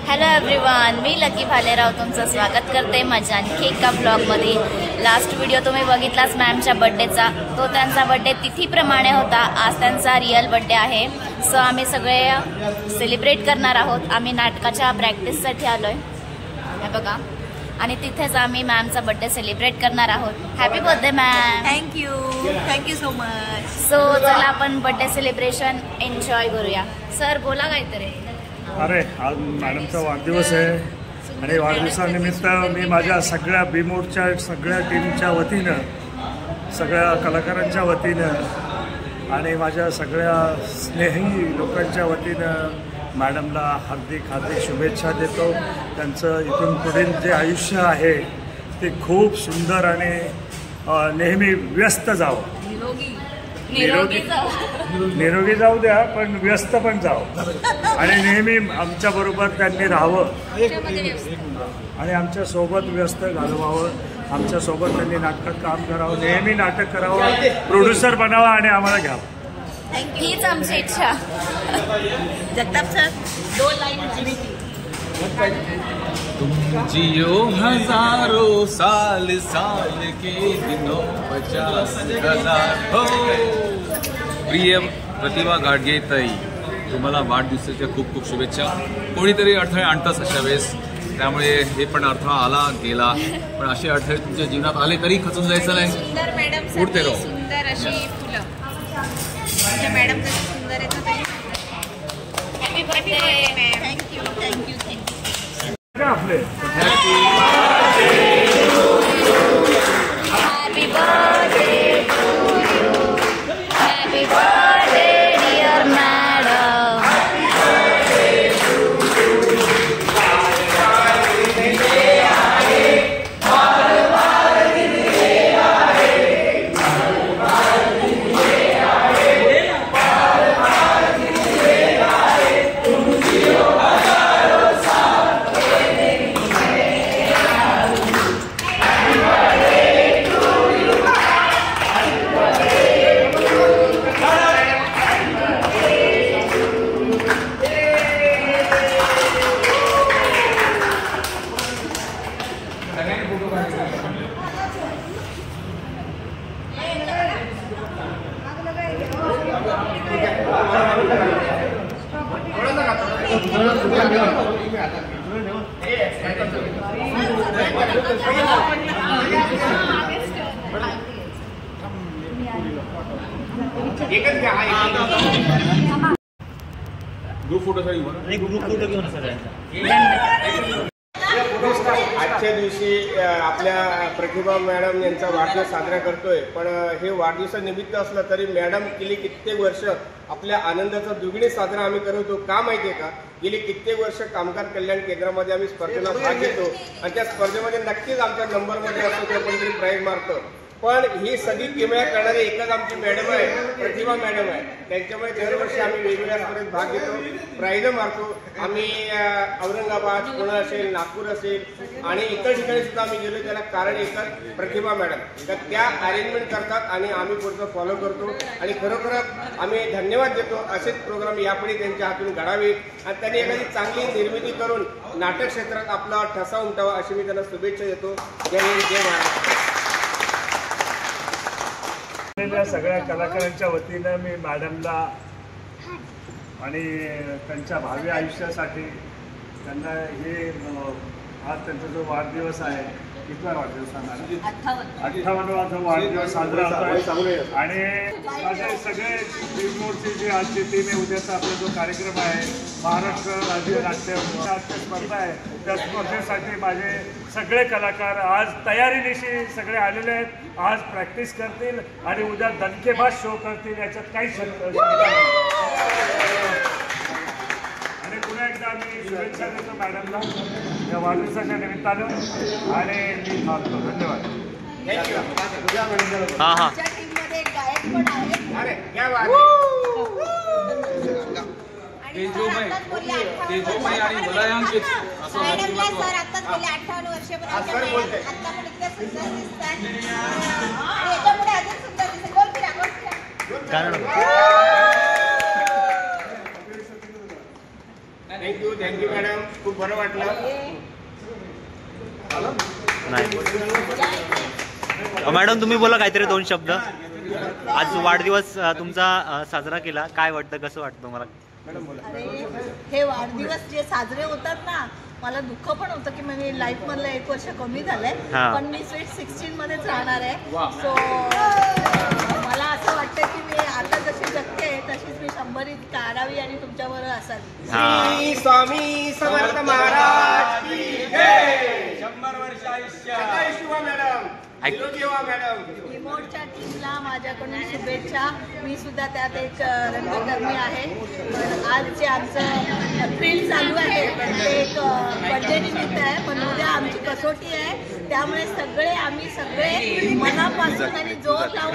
Hello everyone, मी lucky Bhalerao तुमचं स्वागत करते माझ्या आणखी एका ब्लॉगमध्ये। लास्ट व्हिडिओ तुम्ही बघितलाच मॅमच्या बर्थडेचा, तो त्यांचा बर्थडे तिथीप्रमाणे होता। आज त्यांचा रिअल बर्थडे आहे, सो आम्ही सगळे सेलिब्रेट करणार आहोत। आम्ही नाटकाच्या प्रॅक्टिससाठी आलोय हे बघा, आणि तिथेच आम्ही मॅमचा बर्थडे सेलिब्रेट करणार आहोत। Happy birthday ma'am. Thank you so much. So चला आपण बर्थडे सेलिब्रेशन एन्जॉय करूया। सर बोला काहीतरी। अरे आज मॅडमचा वाढदिवस आहे आणि वाढदिवसानिमित्त मी माझ्या सगळ्या बीमोडच्या सगळ्या टीमच्या वतीनं, सगळ्या कलाकारांच्या वतीनं आणि माझ्या सगळ्या स्नेही लोकांच्या वतीनं मॅडमला हार्दिक शुभेच्छा देतो। त्यांचं इथून पुढील जे आयुष्य आहे ते खूप सुंदर आणि नेहमी व्यस्त जावं, निरोगी जाऊ द्या, पण व्यस्त पण जावं आणि नेहमी आमच्याबरोबर त्यांनी राहावं आणि आमच्यासोबत व्यस्त घालवावं। आमच्यासोबत त्यांनी नाटकात काम करावं, नेहमी नाटक करावं, प्रोड्युसर बनावं आणि आम्हाला घ्यावं, हीच आमची इच्छा। Jagtap sir 2 line. तुम जियो हजारों साल साल के दिनों 50,000 हो। प्रिय प्रतिभा गाडगे ताई, तुम्हाला वाढदिवसाच्या खूप खूप शुभेच्छा। कोणीतरी अडथळे आणतंच अशा वेळेस, त्यामुळे हे पण अडथळा आला गेला, पण असे अडथळे तुमच्या जीवनात आले तरी खचून जायचं नाही। सुंदर मॅडम, उडते राहू। सुंदर अशी फुलं म्हणजे मॅडम जशी सुंदर येतात ताई। Happy birthday ma'am. थँक्यू आपले happy birthday to you, happy birthday dear madam. आजच्या दिवशी आपल्या प्रतिभा मॅडम यांचा वाढदिवस साजरा करतोय, पण हे वाढदिवसानिमित्त असलं तरी मॅडम गेली कित्येक वर्ष आपल्या आनंदाचा दुगणी साजरा आम्ही करतो। का माहितीये का, गेली कित्येक वर्ष कामगार कल्याण केंद्रामध्ये आम्ही स्पर्धेला भाग घेतो आणि त्या स्पर्धेमध्ये नक्कीच आमच्या नंबरमध्ये असतो ते आपण तरी प्राईज मारतो, पण ही सगळी किमया करणारी एकच आमची मॅडम आहे, प्रतिभा मॅडम आहे। त्यांच्यामुळे दरवर्षी आम्ही वेगवेगळ्या स्पर्धेत भाग घेतो, प्राईज मारतो। आम्ही औरंगाबाद, पुणे असेल, नागपूर असेल आणि इतर ठिकाणी सुद्धा आम्ही गेलो, त्याला कारण एकच प्रतिभा मॅडम, तर त्या अरेंजमेंट करतात आणि आम्ही पुढचं फॉलो करतो आणि खरोखरच आम्ही धन्यवाद देतो। असेच प्रोग्राम यापुढे त्यांच्या हातून घडावे आणि त्यांनी एखादी चांगली निर्मिती करून नाटक क्षेत्रात आपला ठसा उमटावा अशी मी त्यांना शुभेच्छा देतो। जय हिंद, जय महाराष्ट्र। सगळ्या कलाकारांच्या वतीनं मी मॅडमला आणि त्यांच्या भावी आयुष्यासाठी त्यांना हे आज त्यांचा जो वाढदिवस आहे, कितवा वाढदिवस आहे, 58वा जो वाढदिवस साजरा होतोय आणि माझे सगळे बीमोडची जी आजची टीम आहे, उद्याचा आपला जो कार्यक्रम आहे महाराष्ट्र राज्य नाट्य स्पर्धा आहे, त्या स्पर्धेसाठी माझे सगळे कलाकार आज तयारीनिशी सगळे आलेले आहेत। आज प्रॅक्टिस करतील आणि उद्या दणकेबाज शो करतील, याच्यात काही शंका नाही। आणि पुन्हा एकदा मी शुभेच्छा देतो मॅडमला या वाढदिवसाच्या निमित्तानं आणि मी थांबतो। धन्यवाद। तेजोमय आणि वलयांकित असं व्यक्तिमत्व। सर आताच बोलले 58 वर्ष, पण आता पण इतक्या सुंदर दिसतात, याच्यापुढे अजून सुंदर दिसेल। बोल फिरा, बोल फिरा। थँक्यू मॅडम, खूप बरं वाटलं. नाही मॅडम, तुम्ही बोला काहीतरी 2 शब्द. आज वाढदिवस तुमचा साजरा केला, काय वाटतं, कसं वाटतं तुम्हाला? अरे हे वाढदिवस जे साजरे होतात ना, मला दुःख पण होतं की म्हणजे लाईफ मधलं 1 वर्ष कमी झालंय, पण मी स्वीट 16 मध्येच राहणार आहे. सो मला असं वाटतं की मी आता जशी जगते तशीच मी 100 काढावी आणि तुमच्याबरोबर असावी. श्री स्वामी समर्थ महाराज की जय. 100 वर्ष आयुष्य. Shubha madam, madam. रिमोटच्या टीमला माझ्याकडून शुभेच्छा. मी सुद्धा त्यात एक रंगकर्मी आहे. पण आज जे आमचं फील्ड चालू आहे ते एक बर्थडे निमित्त आहे, पण उद्या आमची कसोटी आहे. त्यामुळे आम्ही सगळे मनापासून आणि जोर लावून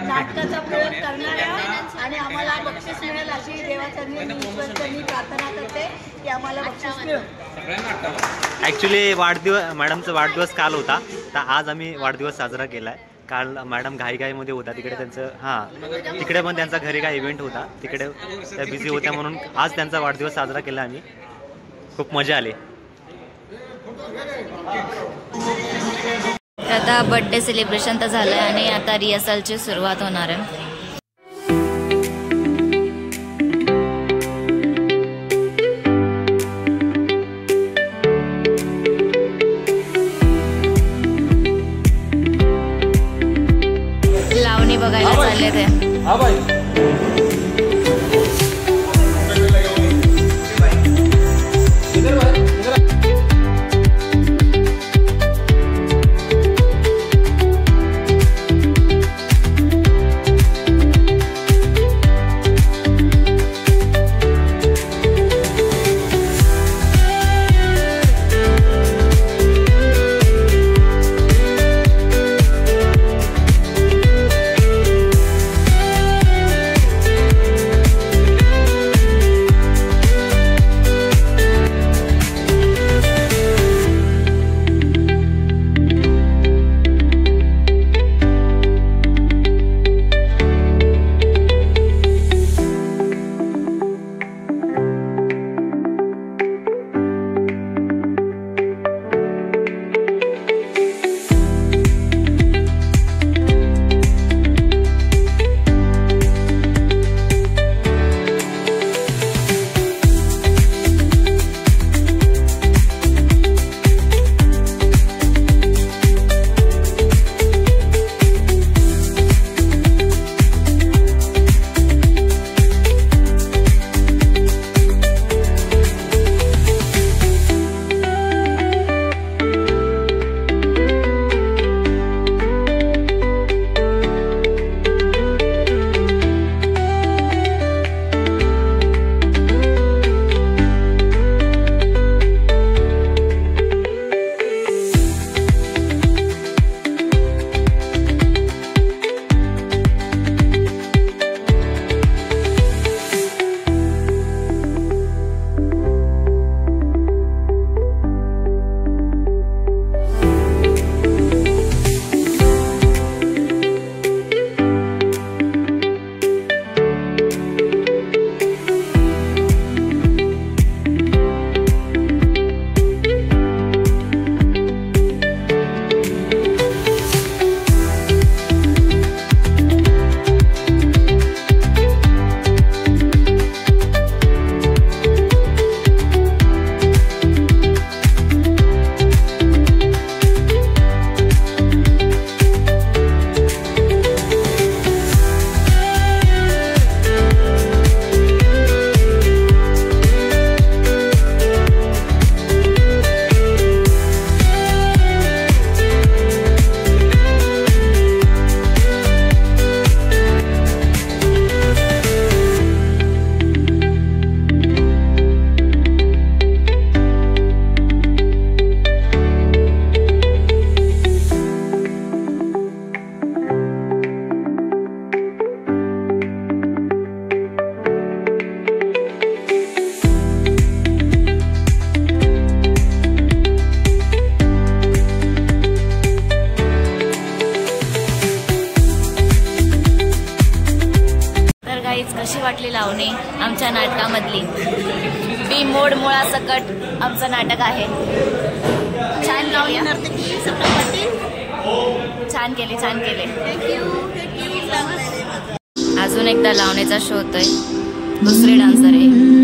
नाटकाचा प्रयोग करणार आहोत आणि आम्हाला बक्षीस मिळेल अशी देवाचरणी मी ईश्वरचरणी प्रार्थना करते की आम्हाला बक्षीस मिळेल. ॲक्च्युली मॅडमचा वाढदिवस काल होता, तर आज आम्ही वाढदिवस साजरा केला आहे. काल मॅडम घाईमध्ये होता, तिकडे त्यांचं तिकडे पण त्यांचा घरी काय इव्हेंट होता, तिकडे त्या बिझी होत्या, म्हणून आज त्यांचा वाढदिवस साजरा केला आम्ही. खूप मजा आली. आता बर्थडे सेलिब्रेशन तर झालं आहे आणि आता रिहर्सलची सुरुवात होणार आहे. लावणी बघायला चालले ते. कशी वाटली लावणी आमच्या नाटकामधली? बी मोड मुळासकट आमचं नाटक आहे. छान केली हं? नर्तकी सपना पाटील. छान केले. थँक्यू. अजून एकदा लावण्याचा शो होतोय. दुसरी डान्सर आहे.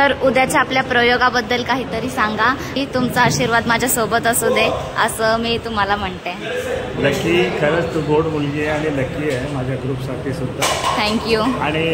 तर उद्याच्या आपल्या प्रयोगाबद्दल काहीतरी सांगा की तुमचा आशीर्वाद माझ्या सोबत असू दे असं मी तुम्हाला म्हणते. लकी, खरंच तू गोड मुलगी आहे आणि लकी आहे माझ्या ग्रुपसाठी सुद्धा. थँक्यू. आणि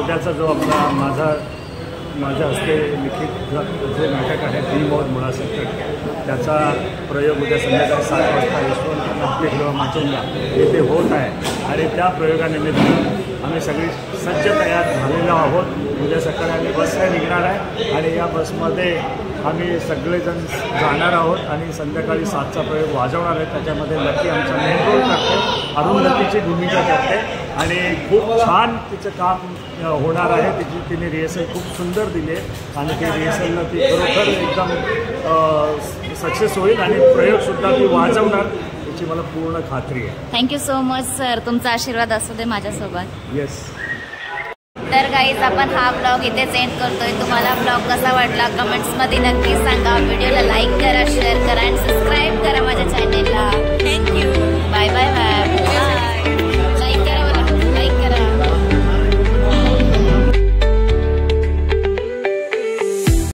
उद्याचा जो आपला माझ्या हस्ते लिखित जे नाटक आहे डी मोड मुळासकट, त्याचा प्रयोग उद्या संध्याकाळी 7 वाजता यशवंत नाट्यगृह माचुंगा येथे होत आहे. आणि त्या प्रयोगानिमित्त आम्ही सगळी सज्ज तयार झालेलो आहोत. उद्या सकाळी आम्ही बसने निघणार आहे आणि या बसमध्ये आम्ही सगळेजण जाणार आहोत आणि संध्याकाळी 7चा प्रयोग वाजवणार आहे. त्याच्यामध्ये लकी आमचा मेन रोल करते, अरुंधतीची भूमिका करते आणि खूप छान तिचं काम होणार आहे. तिने रिहर्सल खूप सुंदर दिली आहे आणि ते रिहर्सलला ती खरोखर एकदम सक्सेस होईल आणि प्रयोगसुद्धा ती वाजवणार याची मला पूर्ण खात्री आहे. Thank you so much sir. तुमचा आशीर्वाद असू दे माझ्यासोबत. येस. तर गाईज आपण हा ब्लॉग इथेच एंड करतोय. तुम्हाला ब्लॉग कसा वाटला कमेंट्समध्ये नक्की सांगा. व्हिडिओला लाईक करा, शेअर करा आणि सबस्क्राईब करा माझ्या चॅनेलला. थँक्यू. Bye bye bye.